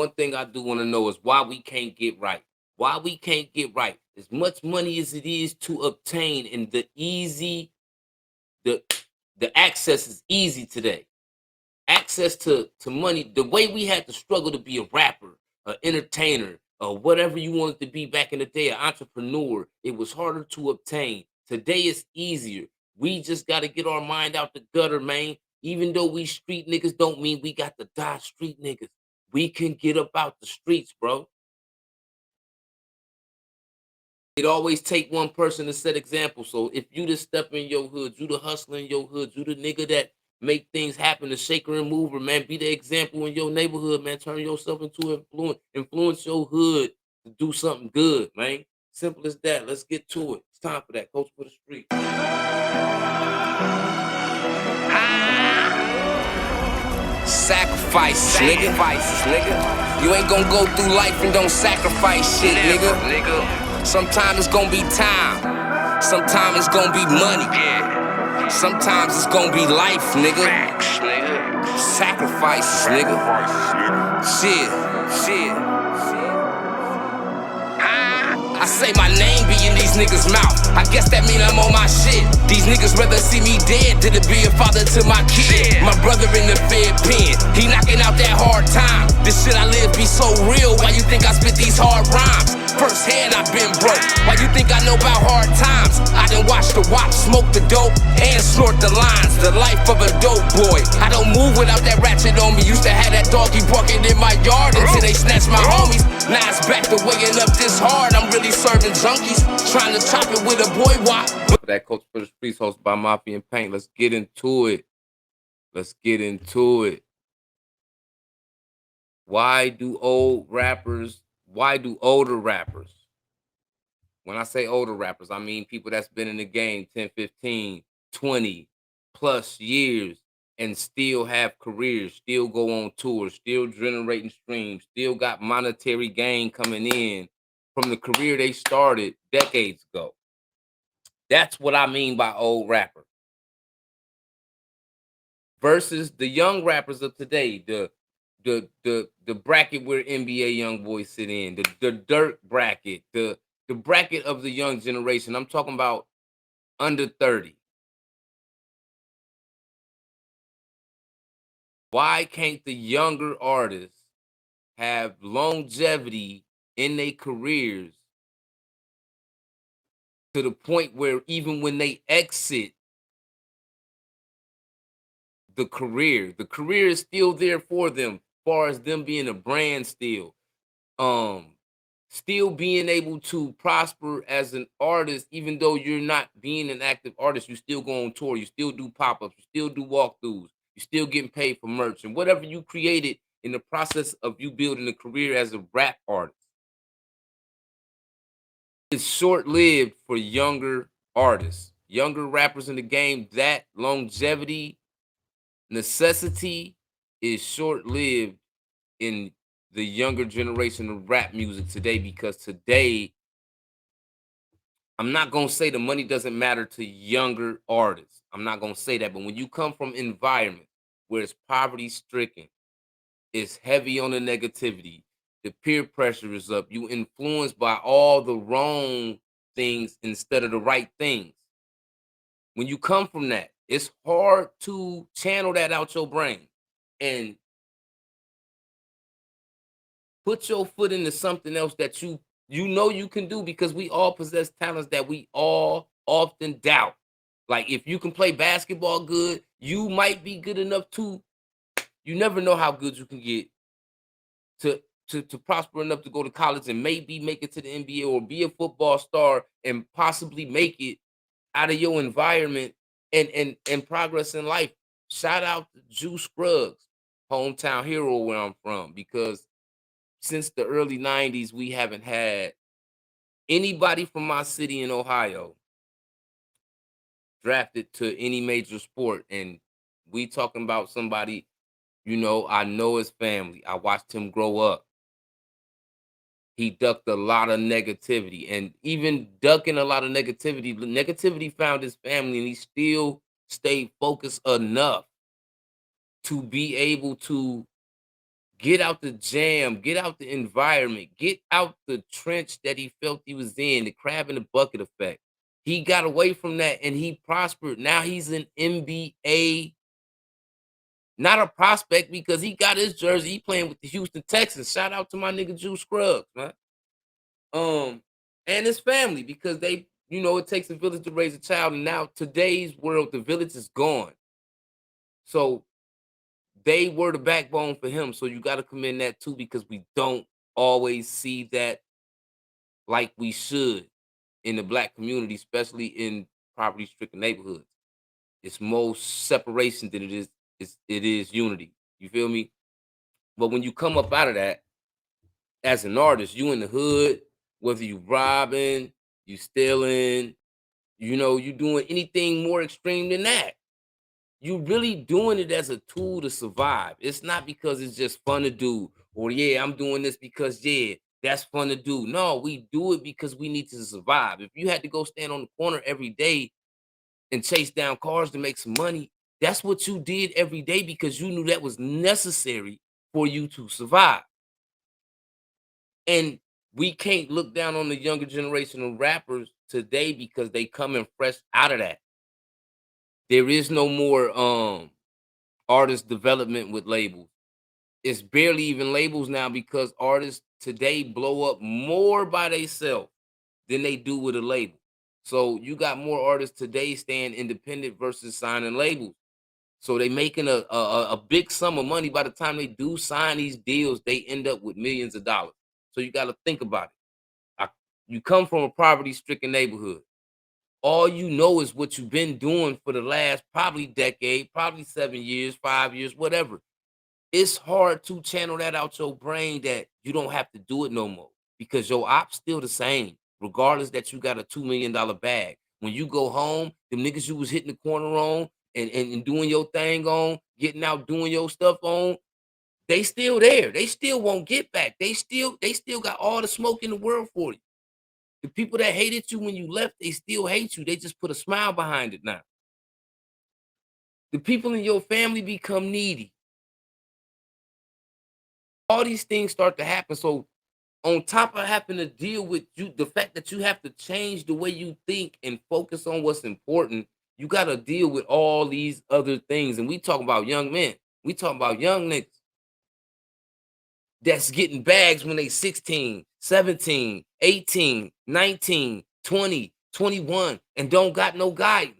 One thing I do want to know is why we can't get right. Why we can't get right. As much money as it is to obtain, and the the access is easy today. Access to money, the way we had to struggle to be a rapper, an entertainer, or whatever you wanted to be back in the day, an entrepreneur, it was harder to obtain. Today it's easier. We just got to get our mind out the gutter, man. Even though we street niggas don't mean we got to die street niggas. We can get up out the streets, bro. It always take one person to set example. So if you the step in your hood, you the hustler in your hood, you the nigga that make things happen, the shaker and mover, man. Be the example in your neighborhood, man. Turn yourself into influence your hood to do something good, man. Simple as that. Let's get to it. It's time for that. Coach for the street. Sacrifices, nigga. You ain't gonna go through life and don't sacrifice shit, nigga. Sometimes it's gonna be time. Sometimes it's gonna be money. Sometimes it's gonna be life, nigga. Sacrifices, nigga. Shit. I say my name be in these niggas' mouth. I guess that mean I'm on my shit. These niggas rather see me dead than to be a father to my kid. My brother in the Fed pen, he knocking out that hard time. This shit I live be so real. Why you think I spit these hard rhymes? First hand I been broke. Why you think I know about hard times? I done watch the wop, smoke the dope, and snort the lines. The life of a dope boy. I don't move without that ratchet on me. Used to have that doggy barking in my yard until they snatched my homies. Now it's back to weighing up this hard. I'm really serving junkies, trying to chop it with a boy wop. That Coach for the Streets, hosted by Mafia and Paint. Let's get into it. Let's get into it. Why do older rappers, when I say older rappers, I mean people that's been in the game 10, 15, 20 plus years and still have careers, still go on tours, still generating streams, still got monetary gain coming in from the career they started decades ago. That's what I mean by old rapper. Versus the young rappers of today, the bracket where NBA young boys sit in, the dirt bracket, the bracket of the young generation. I'm talking about under 30. Why can't the younger artists have longevity in their careers to the point where even when they exit the career is still there for them, as far as them being a brand still. Still being able to prosper as an artist, even though you're not being an active artist, you still go on tour, you still do pop-ups, you still do walkthroughs, you still getting paid for merch and whatever you created in the process of you building a career as a rap artist. It's short-lived for younger artists, younger rappers in the game. That longevity necessity is short-lived in the younger generation of rap music today, because today, I'm not going to say the money doesn't matter to younger artists. I'm not going to say that. But when you come from environment where it's poverty stricken, it's heavy on the negativity, the peer pressure is up, you influenced by all the wrong things instead of the right things. When you come from that, it's hard to channel that out your brain and put your foot into something else that you know you can do, because we all possess talents that we all often doubt. Like if you can play basketball good, you might be good enough to, you never know how good you can get to prosper enough to go to college and maybe make it to the NBA or be a football star and possibly make it out of your environment and progress in life. Shout out to Juice Scruggs, hometown hero where I'm from, because since the early 90s, we haven't had anybody from my city in Ohio drafted to any major sport. And we talking about somebody, I know his family. I watched him grow up. He ducked a lot of negativity, and even ducking a lot of negativity found his family, and he still stayed focused enough to be able to Get out the jam, get out the environment, get out the trench that he felt he was in, the crab in the bucket effect. He got away from that and he prospered. Now he's an NBA, not a prospect because he got his jersey. He playing with the Houston Texans. Shout out to my nigga Juice Scruggs, man. Um, and his family because they, it takes a village to raise a child. And now today's world, the village is gone. So they were the backbone for him. So you got to commend that too, because we don't always see that like we should in the black community, especially in poverty stricken neighborhoods. It's more separation than it is unity. You feel me? But when you come up out of that as an artist, you in the hood, whether you robbing, you stealing, you doing anything more extreme than that. You really doing it as a tool to survive. It's not because it's just fun to do, or yeah, I'm doing this because yeah, that's fun to do. No, we do it because we need to survive. If you had to go stand on the corner every day and chase down cars to make some money, that's what you did every day because you knew that was necessary for you to survive. And we can't look down on the younger generation of rappers today because they coming fresh out of that. There is no more artist development with labels. It's barely even labels now because artists today blow up more by themselves than they do with a label. So you got more artists today staying independent versus signing labels. So they making a big sum of money. By the time they do sign these deals, they end up with millions of dollars. So you got to think about it. You come from a poverty-stricken neighborhood. All you know is what you've been doing for the last probably decade, probably 7 years, 5 years, whatever. It's hard to channel that out your brain that you don't have to do it no more because your op's still the same, regardless that you got a $2 million bag. When you go home, them niggas you was hitting the corner on and doing your thing on, getting out, doing your stuff on, they still there. They still won't get back. They still got all the smoke in the world for you. The people that hated you when you left, they still hate you. They just put a smile behind it now. The people in your family become needy. All these things start to happen. So on top of having to deal with you, the fact that you have to change the way you think and focus on what's important, you got to deal with all these other things. And we talk about young men. We talk about young niggas that's getting bags when they 16, 17, 18, 19, 20, 21, and don't got no guidance.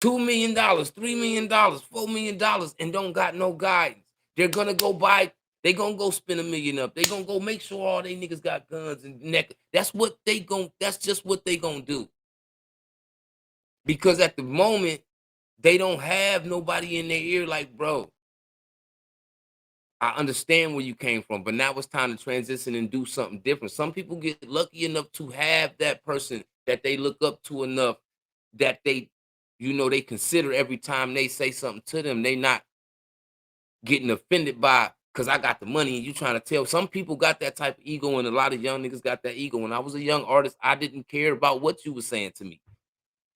$2 million, $3 million, $4 million, and don't got no guidance. They're gonna go buy. They gonna go spend $1 million up. They gonna go make sure all they niggas got guns and neck. That's what they gon' That's just what they gonna do. Because at the moment, they don't have nobody in their ear like, bro, I understand where you came from, but now it's time to transition and do something different. Some people get lucky enough to have that person that they look up to enough that they consider every time they say something to them. They not getting offended by because I got the money and you trying to tell. Some people got that type of ego, and a lot of young niggas got that ego. When I was a young artist, I didn't care about what you were saying to me.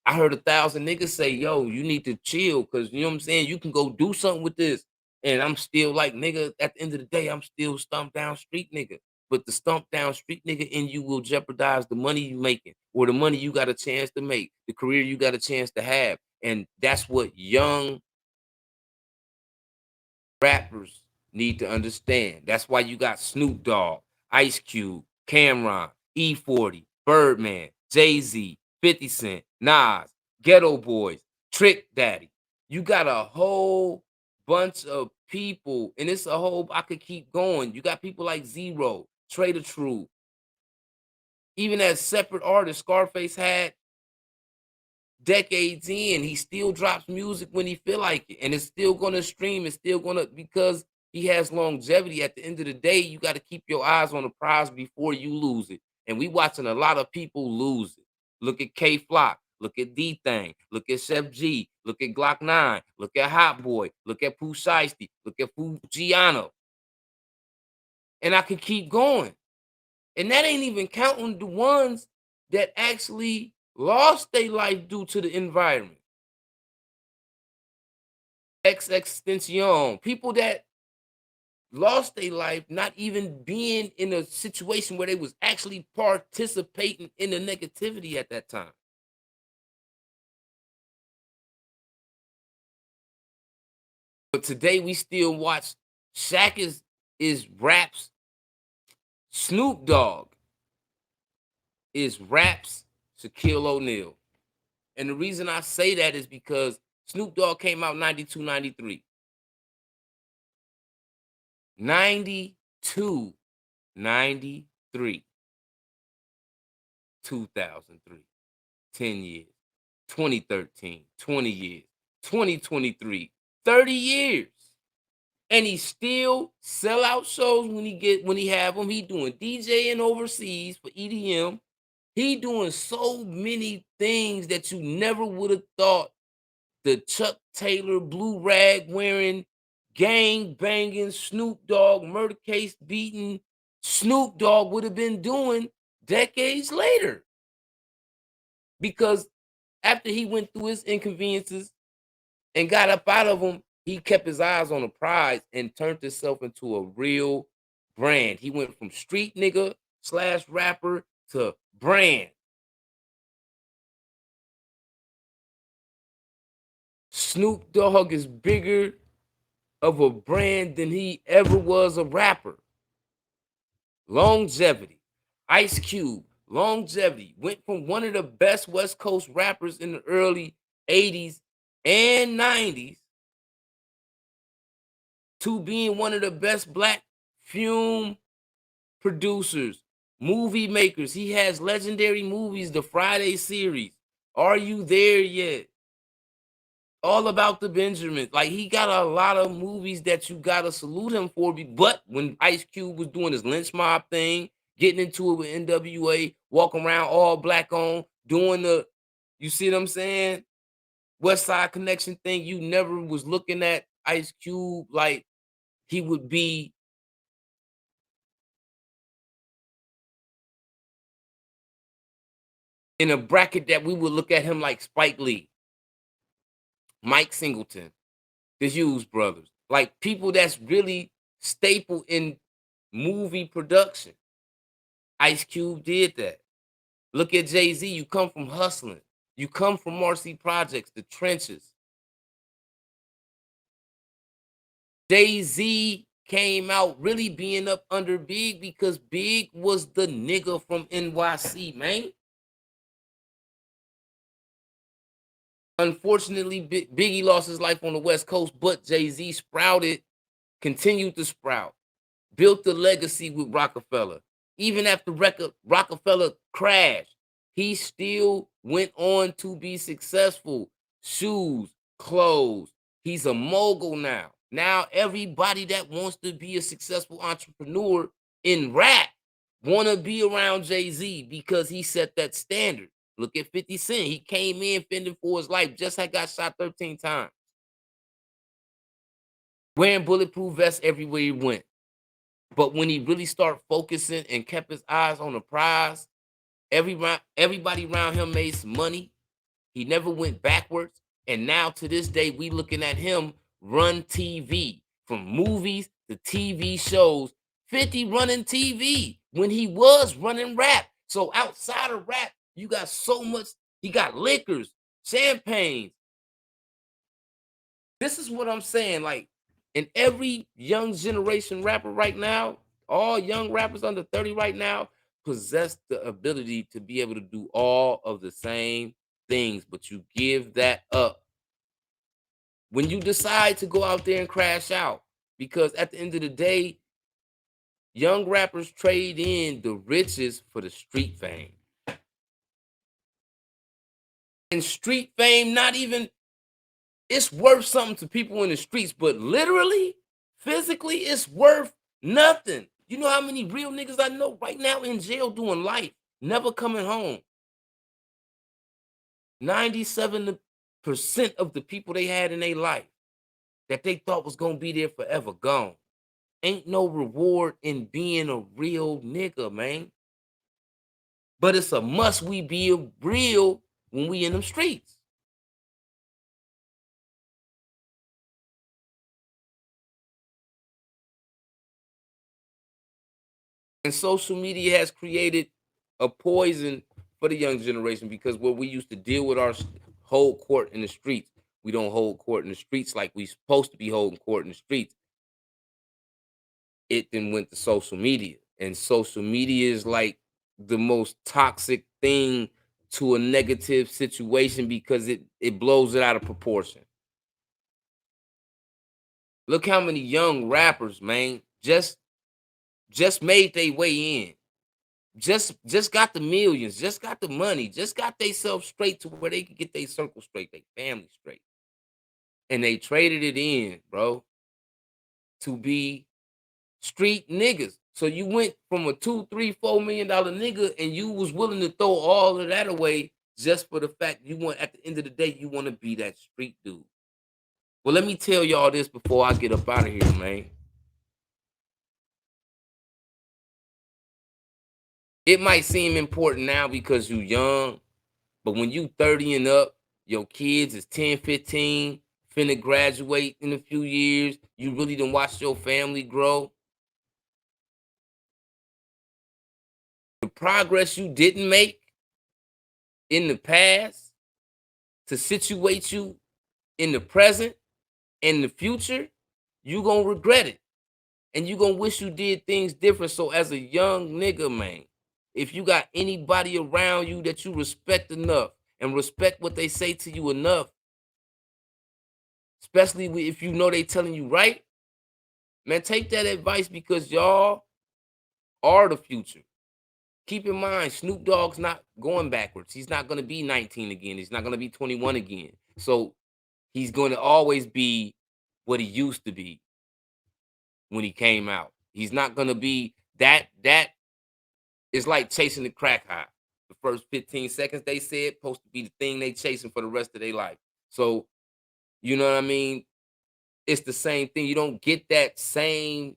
I heard 1,000 niggas say, yo, you need to chill because you know what I'm saying? You can go do something with this. And I'm still like, nigga, at the end of the day, I'm still stomp down street nigga. But the stomp down street nigga in you will jeopardize the money you making or the money you got a chance to make, the career you got a chance to have. And that's what young rappers need to understand. That's why you got Snoop Dogg, Ice Cube, Cameron, E40, Birdman, Jay-Z, 50 Cent, Nas, Geto Boys, Trick Daddy. You got a whole bunch of people, and it's a whole, I could keep going. You got people like Zero, Trader True. Even as separate artists, Scarface had decades in, he still drops music when he feel like it, and it's still gonna stream. It's still gonna because he has longevity. At the end of the day, you got to keep your eyes on the prize before you lose it. And we watching a lot of people lose it. Look at K Flock. Look at D Thing. Look at Chef G. Look at Glock 9. Look at Hot Boy. Look at Pooh Shiesty. Look at Fujiano. And I could keep going. And that ain't even counting the ones that actually lost their life due to the environment. extension, people that lost their life not even being in a situation where they was actually participating in the negativity at that time. But today we still watch. Shaq is raps. Snoop Dogg is raps Shaquille O'Neal. And the reason I say that is because Snoop Dogg came out 92, 93. 92, 93, 2003, 10 years, 2013, 20 years, 2023, 30 years. And he still sell out shows when he have them. He doing DJing overseas for EDM. He doing so many things that you never would have thought the Chuck Taylor blue rag wearing, gang banging, Snoop Dogg murder case beating Snoop Dogg would have been doing decades later. Because after he went through his inconveniences and got up out of them, he kept his eyes on the prize and turned himself into a real brand. He went from street nigga slash rapper to brand. Snoop Dogg is bigger of a brand than he ever was a rapper. Longevity. Ice Cube, longevity. Went from one of the best West Coast rappers in the early 80s and 90s to being one of the best black film producers, movie makers. He has legendary movies, the Friday series. Are You There Yet? All About the Benjamins. Like, he got a lot of movies that you gotta salute him for. But when Ice Cube was doing his lynch mob thing, getting into it with NWA, walking around all black on, doing the, you see what I'm saying? West Side Connection thing, you never was looking at Ice Cube like he would be in a bracket that we would look at him like Spike Lee, Mike Singleton, the Hughes brothers, like people that's really staple in movie production. Ice Cube did that. Look at Jay-Z. You come from hustling. You come from Marcy Projects, the trenches. Jay-Z came out really being up under Big because Big was the nigga from NYC, man. Unfortunately, Biggie lost his life on the West Coast, but Jay-Z sprouted, continued to sprout, built the legacy with Rockefeller. Even after Rockefeller crashed, he still went on to be successful. Shoes, clothes. He's a mogul now. Now everybody that wants to be a successful entrepreneur in rap want to be around Jay-Z because he set that standard. Look at 50 Cent. He came in fending for his life, just had got shot 13 times. Wearing bulletproof vests everywhere he went. But when he really started focusing and kept his eyes on the prize, everybody around him made some money. He never went backwards. And now to this day, we looking at him run TV, from movies to TV shows. 50 running TV when he was running rap. So outside of rap, you got so much. He got liquors, champagnes. This is what I'm saying. Like, in every young generation rapper right now, all young rappers under 30 right now possess the ability to be able to do all of the same things, but you give that up when you decide to go out there and crash out. Because at the end of the day, young rappers trade in the riches for the street fame. And street fame, not even, it's worth something to people in the streets, but literally, physically, it's worth nothing. You know how many real niggas I know right now in jail doing life, never coming home? 97% of the people they had in their life that they thought was gonna be there forever gone. Ain't no reward in being a real nigga, man. But it's a must we be real when we in them streets. And social media has created a poison for the young generation because where we used to deal with our hold court in the streets, we don't hold court in the streets like we supposed to be holding court in the streets. It then went to social media, and social media is like the most toxic thing to a negative situation because it blows it out of proportion. Look how many young rappers, man, just made their way in. Just got the millions, just got the money, just got themselves straight to where they can get their circle straight, their family straight. And they traded it in, bro, to be street niggas. So you went from a $2, $3, $4 million nigga and you was willing to throw all of that away just for the fact you want at the end of the day, you want to be that street dude. Well, let me tell y'all this before I get up out of here, man. It might seem important now because you young, but when you 30 and up, your kids is 10, 15, finna graduate in a few years, you really done watch your family grow. The progress you didn't make in the past to situate you in the present and the future, you gonna regret it. And you gonna wish you did things different. So as a young nigga, man, if you got anybody around you that you respect enough and respect what they say to you enough, especially if you know they telling you right, man, take that advice because y'all are the future. Keep in mind, Snoop Dogg's not going backwards. He's not going to be 19 again. He's not going to be 21 again. So he's going to always be what he used to be when he came out. He's not going to be that is like chasing the crack high. The first 15 seconds they said supposed to be the thing they chasing for the rest of their life. So, you know what I mean? It's the same thing. You don't get that same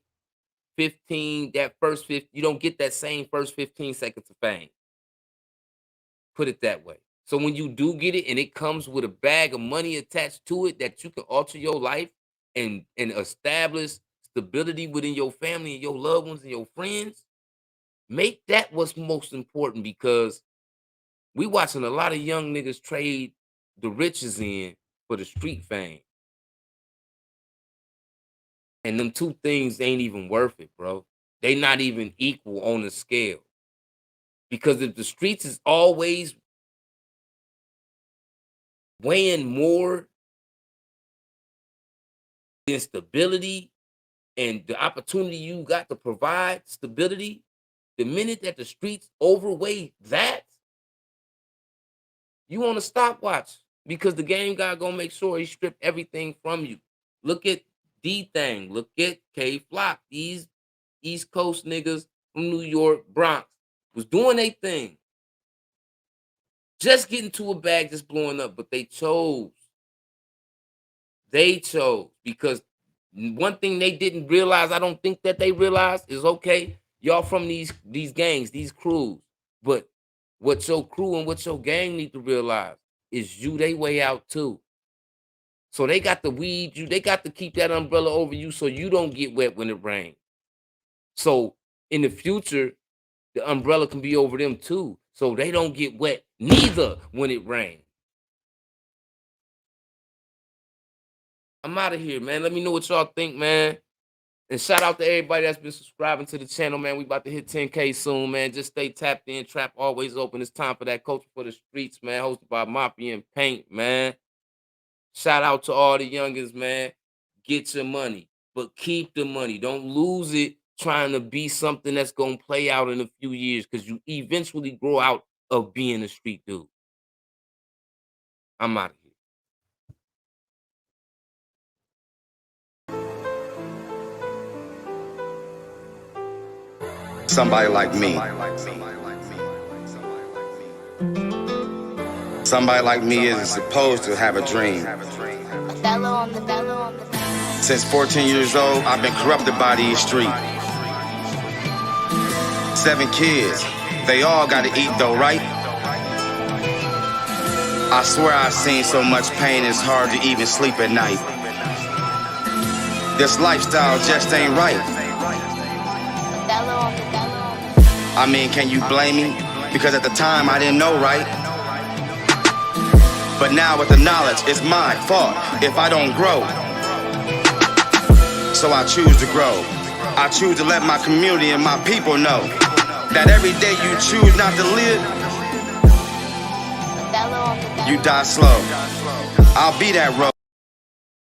15, that first 50, you don't get that same first 15 seconds of fame. Put it that way. So when you do get it and it comes with a bag of money attached to it that you can alter your life and establish stability within your family and your loved ones and your friends, make that what's most important because we watching a lot of young niggas trade the riches in for the street fame. And them two things ain't even worth it, bro. They not even equal on the scale. Because if the streets is always weighing more than stability and the opportunity you got to provide stability, the minute that the streets overweigh that, you want to stopwatch because the game guy gonna make sure he strip everything from you. Look at D-Thing. Look at K-Flock. These East Coast niggas from New York, Bronx, was doing their thing. Just getting to a bag, just blowing up, but they chose. They chose because one thing they didn't realize, I don't think that they realized is, okay, y'all from these gangs, these crews, but what your crew and what your gang need to realize is you they way out too. So they got to weed you, they got to keep that umbrella over you so you don't get wet when it rains. So in the future, the umbrella can be over them too, so they don't get wet neither when it rains. I'm out of here, man. Let me know what y'all think, man. And shout out to everybody that's been subscribing to the channel, man. We about to hit 10K soon, man. Just stay tapped in. Trap always open. It's time for that Culture for the Streets, man. Hosted by Mafia and Paint, man. Shout out to all the youngins, man. Get your money, but keep the money. Don't lose it trying to be something that's going to play out in a few years because you eventually grow out of being a street dude. I'm out of here. Somebody like me. Somebody like me is supposed to have a dream. Since 14 years old, I've been corrupted by these streets. 7 kids, they all gotta eat though, right? I swear I've seen so much pain it's hard to even sleep at night. This lifestyle just ain't right. I mean, can you blame me? Because at the time I didn't know, right? But now with the knowledge, it's my fault if I don't grow. So I choose to grow. I choose to let my community and my people know that every day you choose not to live, you die slow. I'll be that road.